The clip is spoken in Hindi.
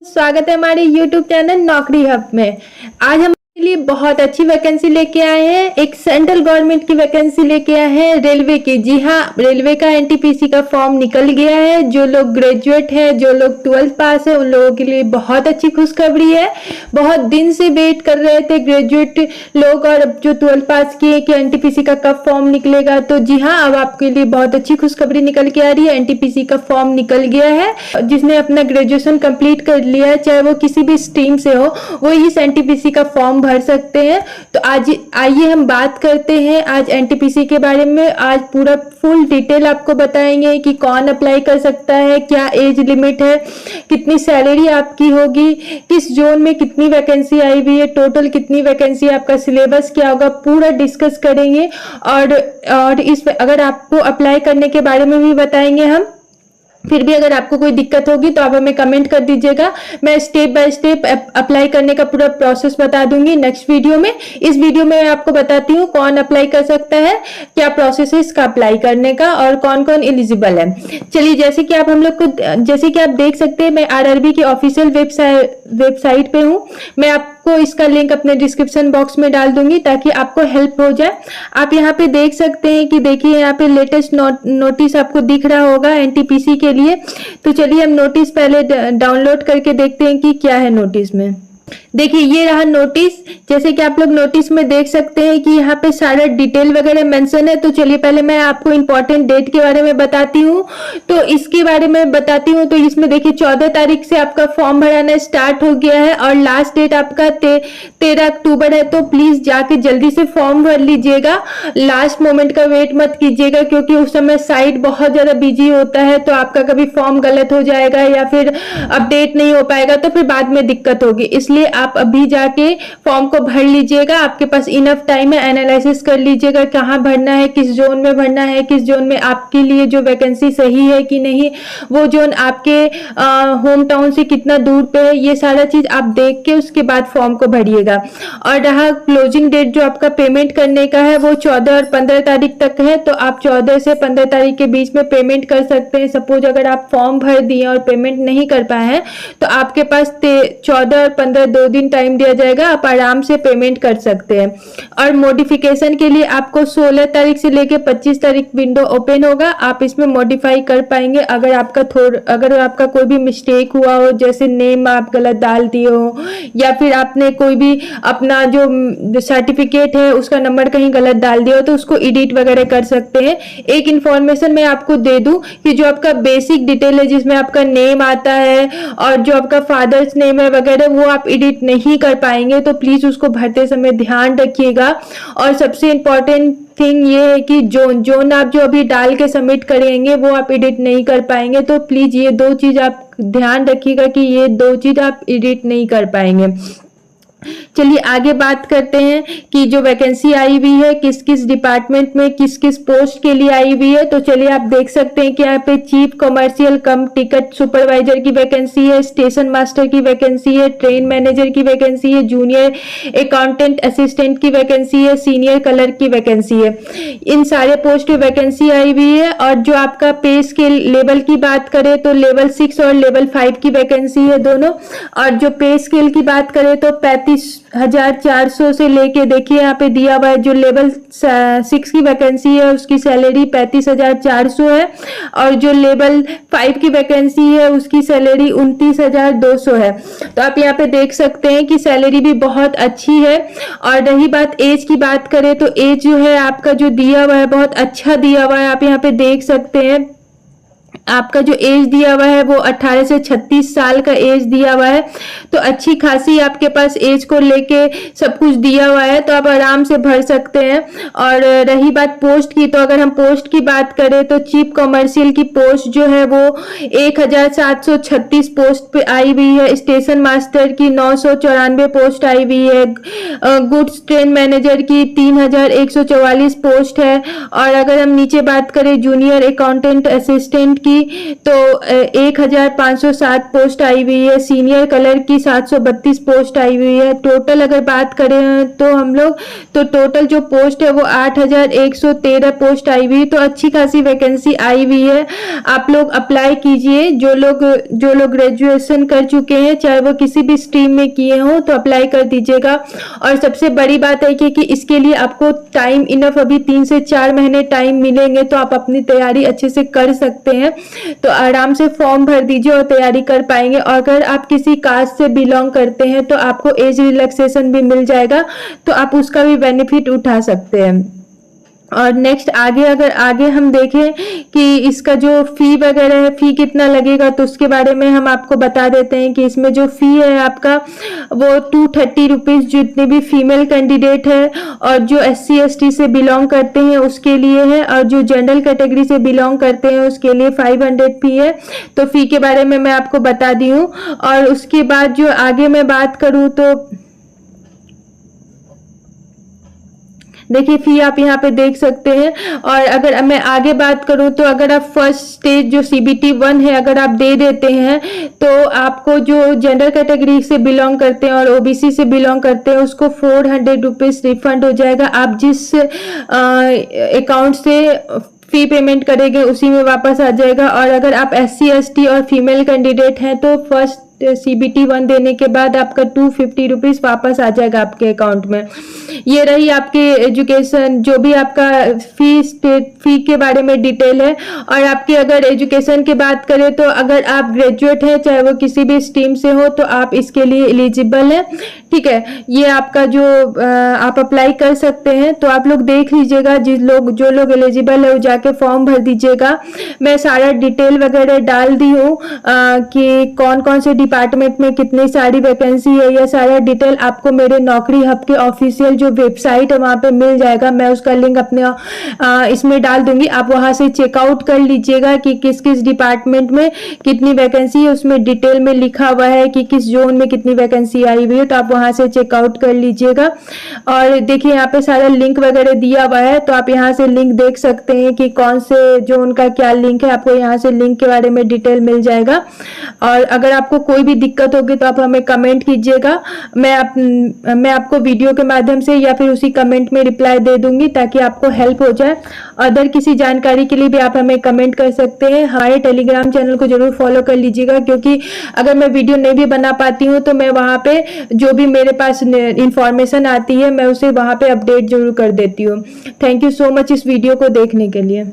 स्वागत है हमारे YouTube चैनल नौकरी हब में। आज हम आपके लिए बहुत अच्छी वैकेंसी लेके आए हैं। एक सेंट्रल गवर्नमेंट की वैकेंसी लेके आए हैं रेलवे की। जी हाँ, रेलवे का एनटीपीसी का फॉर्म निकल गया है। जो लोग ग्रेजुएट है, जो लोग 12th पास है, उन लोगों के लिए बहुत अच्छी खुशखबरी है। बहुत दिन से वेट कर रहे थे ग्रेजुएट लोग और अब जो 12th पास किए कि एनटीपीसी का कब फॉर्म निकलेगा। तो जी हाँ, अब आपके लिए बहुत अच्छी खुशखबरी निकल के आ रही है। एनटीपीसी का फॉर्म निकल गया है। जिसने अपना ग्रेजुएशन कंप्लीट कर लिया है, चाहे वो किसी भी स्ट्रीम से हो, वो इस एनटीपीसी का फॉर्म भर सकते हैं। तो आज आइए हम बात करते हैं आज एनटीपीसी के बारे में। आज पूरा फुल डिटेल आपको बताएंगे कि कौन अप्लाई कर सकता है, क्या एज लिमिट है, कितनी सैलरी आपकी होगी, किस जोन में कितनी वैकेंसी आई हुई है, टोटल कितनी वैकेंसी, आपका सिलेबस क्या होगा, पूरा डिस्कस करेंगे। और इस अगर आपको अप्लाई करने के बारे में भी बताएंगे हम। फिर भी अगर आपको कोई दिक्कत होगी तो आप हमें कमेंट कर दीजिएगा। मैं स्टेप बाय स्टेप अप्लाई करने का पूरा प्रोसेस बता दूंगी नेक्स्ट वीडियो में। इस वीडियो में मैं आपको बताती हूँ कौन अप्लाई कर सकता है, क्या प्रोसेस है इसका अप्लाई करने का और कौन कौन एलिजिबल है। चलिए, जैसे कि आप देख सकते हैं, मैं आरआरबी की ऑफिशियल वेबसाइट पे हूँ। मैं आपको इसका लिंक अपने डिस्क्रिप्शन बॉक्स में डाल दूंगी ताकि आपको हेल्प हो जाए। आप यहाँ पे देख सकते हैं कि देखिए यहाँ पे लेटेस्ट नोटिस आपको दिख रहा होगा एनटीपीसी के लिए। तो चलिए हम नोटिस पहले डाउनलोड करके देखते हैं कि क्या है नोटिस में। देखिए ये रहा नोटिस। जैसे कि आप लोग नोटिस में देख सकते हैं कि यहाँ पे सारा डिटेल वगैरह मेंशन है। तो चलिए पहले मैं आपको इंपॉर्टेंट डेट के बारे में बताती हूँ। तो इसके बारे में बताती हूँ। तो इसमें देखिए 14 तारीख से आपका फॉर्म भराना स्टार्ट हो गया है और लास्ट डेट आपका 13 अक्टूबर है। तो प्लीज जाके जल्दी से फॉर्म भर लीजिएगा। लास्ट मोमेंट का वेट मत कीजिएगा, क्योंकि उस समय साइट बहुत ज्यादा बिजी होता है। तो आपका कभी फॉर्म गलत हो जाएगा या फिर अपडेट नहीं हो पाएगा, तो फिर बाद में दिक्कत होगी। इसलिए आप अभी जाके फॉर्म को भर लीजिएगा। आपके पास इनफ टाइम है, एनालिसिस कर लीजिएगा कहाँ भरना है, किस जोन में भरना है, किस जोन में आपके लिए जो वैकेंसी सही है कि नहीं, वो जोन आपके होम टाउन से कितना दूर पे है, ये सारा चीज आप देख के उसके बाद फॉर्म को भरिएगा। और रहा क्लोजिंग डेट जो आपका पेमेंट करने का है, वो 14 और 15 तारीख तक है। तो आप 14 से 15 तारीख के बीच में पेमेंट कर सकते हैं। सपोज अगर आप फॉर्म भर दिए और पेमेंट नहीं कर पाए हैं तो आपके पास 14 और 15 2 दिन टाइम दिया जाएगा, आप आराम से पेमेंट कर सकते हैं। और मॉडिफिकेशन के लिए आपको 16 तारीख से लेके 25 तारीख विंडो ओपन होगा। आप इसमें मॉडिफाई कर पाएंगे। अगर आपका कोई भी मिस्टेक हुआ हो, जैसे नेम आप गलत डाल दिए हो या फिर आपने कोई भी अपना जो सर्टिफिकेट है उसका नंबर कहीं गलत डाल दिया हो, तो उसको एडिट वगैरह कर सकते हैं। एक इंफॉर्मेशन मैं आपको दे दूं कि जो आपका बेसिक डिटेल है, जिसमें आपका नेम आता है और जो आपका फादर्स नेम है वगैरह, वो आप एडिट नहीं कर पाएंगे। तो प्लीज उसको भरते समय ध्यान रखिएगा। और सबसे इंपॉर्टेंट थिंग ये है कि जोन आप जो अभी डाल के सबमिट करेंगे वो आप एडिट नहीं कर पाएंगे। तो प्लीज ये 2 चीज आप ध्यान रखिएगा कि ये 2 चीज आप एडिट नहीं कर पाएंगे। चलिए आगे बात करते हैं कि जो वैकेंसी आई हुई है किस किस डिपार्टमेंट में किस किस पोस्ट के लिए आई हुई है। तो चलिए आप देख सकते हैं कि यहाँ पे चीफ कमर्शियल कम टिकट सुपरवाइजर की वैकेंसी है, स्टेशन मास्टर की वैकेंसी है, ट्रेन मैनेजर की वैकेंसी है, जूनियर अकाउंटेंट असिस्टेंट की वैकेंसी है, सीनियर कलर की वैकेंसी है। इन सारे पोस्ट की वैकेंसी आई हुई है। और जो आपका पे स्केल लेवल की बात करें तो लेवल 6 और लेवल 5 की वैकेंसी है दोनों। और जो पे स्केल की बात करें तो 35,400 से लेके देखिए यहाँ पे दिया हुआ है, जो लेवल 6 की वैकेंसी है उसकी सैलरी 35,400 है और जो लेवल 5 की वैकेंसी है उसकी सैलरी 29,200 है। तो आप यहाँ पे देख सकते हैं कि सैलरी भी बहुत अच्छी है। और रही बात एज की बात करें तो एज जो है आपका जो दिया हुआ है बहुत अच्छा दिया हुआ है। आप यहाँ पे देख सकते हैं आपका जो एज दिया हुआ है वो 18 से 36 साल का एज दिया हुआ है। तो अच्छी खासी आपके पास एज को लेके सब कुछ दिया हुआ है, तो आप आराम से भर सकते हैं। और रही बात पोस्ट की, तो अगर हम पोस्ट की बात करें तो चीफ कमर्शियल की पोस्ट जो है वो 1736 पोस्ट पे आई हुई है। स्टेशन मास्टर की 994 पोस्ट आई हुई है। गुड्स ट्रेन मैनेजर की 3144 पोस्ट है। और अगर हम नीचे बात करें जूनियर अकाउंटेंट असिस्टेंट की की तो 1507 पोस्ट आई हुई है। सीनियर कलर की 732 पोस्ट आई हुई है। टोटल अगर बात करें तो हम लोग तो टोटल जो पोस्ट है वो 8113 पोस्ट आई हुई है। तो अच्छी खासी वैकेंसी आई हुई है। आप लोग अप्लाई कीजिए। जो लोग ग्रेजुएशन कर चुके हैं, चाहे वो किसी भी स्ट्रीम में किए हों, तो अप्लाई कर दीजिएगा। और सबसे बड़ी बात है कि इसके लिए आपको टाइम इनफ, अभी 3 से 4 महीने टाइम मिलेंगे, तो आप अपनी तैयारी अच्छे से कर सकते हैं। तो आराम से फॉर्म भर दीजिए और तैयारी कर पाएंगे। और अगर आप किसी कास्ट से बिलोंग करते हैं तो आपको एज रिलैक्सेशन भी मिल जाएगा, तो आप उसका भी बेनिफिट उठा सकते हैं। और नेक्स्ट अगर आगे हम देखें कि इसका जो फी वगैरह है, फी कितना लगेगा, तो उसके बारे में हम आपको बता देते हैं कि इसमें जो फी है आपका वो 230 रुपीज़ जितने भी फीमेल कैंडिडेट है और जो SC ST से बिलोंग करते हैं उसके लिए है, और जो जनरल कैटेगरी से बिलोंग करते हैं उसके लिए 500 फी है। तो फी के बारे में मैं आपको बता दी हूँ। और उसके बाद जो आगे मैं बात करूँ तो देखिए फी आप यहाँ पे देख सकते हैं। और अगर मैं आगे बात करूँ तो अगर आप फर्स्ट स्टेज जो CBT 1 है अगर आप दे देते हैं तो आपको जो जनरल कैटेगरी से बिलोंग करते हैं और OBC से बिलोंग करते हैं उसको 400 रुपीज़ रिफंड हो जाएगा। आप जिस अकाउंट से फी पेमेंट करेंगे उसी में वापस आ जाएगा। और अगर आप SC ST और फीमेल कैंडिडेट हैं तो फर्स्ट CBT 1 देने के बाद आपका 250 रुपीज़ वापस आ जाएगा आपके अकाउंट में। ये रही आपके एजुकेशन, जो भी आपका फी के बारे में डिटेल है। और आपकी अगर एजुकेशन की बात करें तो अगर आप ग्रेजुएट हैं, चाहे वो किसी भी स्ट्रीम से हो, तो आप इसके लिए एलिजिबल हैं। ठीक है, ये आपका जो आप अप्लाई कर सकते हैं। तो आप लोग देख लीजिएगा, जो लोग एलिजिबल है वो जाके फॉर्म भर दीजिएगा। मैं सारा डिटेल वगैरह डाल दी हूँ कि कौन कौन से डिपार्टमेंट में कितनी सारी वैकेंसी है। यह सारा डिटेल आपको मेरे नौकरी हब के ऑफिशियल जो वेबसाइट है वहाँ पे मिल जाएगा। मैं उसका लिंक अपने इसमें डाल दूंगी, आप वहाँ से चेकआउट कर लीजिएगा कि किस किस डिपार्टमेंट में कितनी वैकेंसी है। उसमें डिटेल में लिखा हुआ है कि किस जोन में कितनी वैकेंसी आई हुई है, तो आप वहाँ से चेकआउट कर लीजिएगा। और देखिए यहाँ पे सारा लिंक वगैरह दिया हुआ है, तो आप यहाँ से लिंक देख सकते हैं कि कौन से जोन का क्या लिंक है। आपको यहाँ से लिंक के बारे में डिटेल मिल जाएगा। और अगर आपको कोई भी दिक्कत होगी तो आप हमें कमेंट कीजिएगा। मैं आपको वीडियो के माध्यम से या फिर उसी कमेंट में रिप्लाई दे दूंगी ताकि आपको हेल्प हो जाए। अदर किसी जानकारी के लिए भी आप हमें कमेंट कर सकते हैं। हमारे टेलीग्राम चैनल को जरूर फॉलो कर लीजिएगा, क्योंकि अगर मैं वीडियो नहीं भी बना पाती हूँ तो मैं वहाँ पे जो भी मेरे पास इंफॉर्मेशन आती है मैं उसे वहाँ पे अपडेट जरूर कर देती हूँ। थैंक यू सो मच इस वीडियो को देखने के लिए।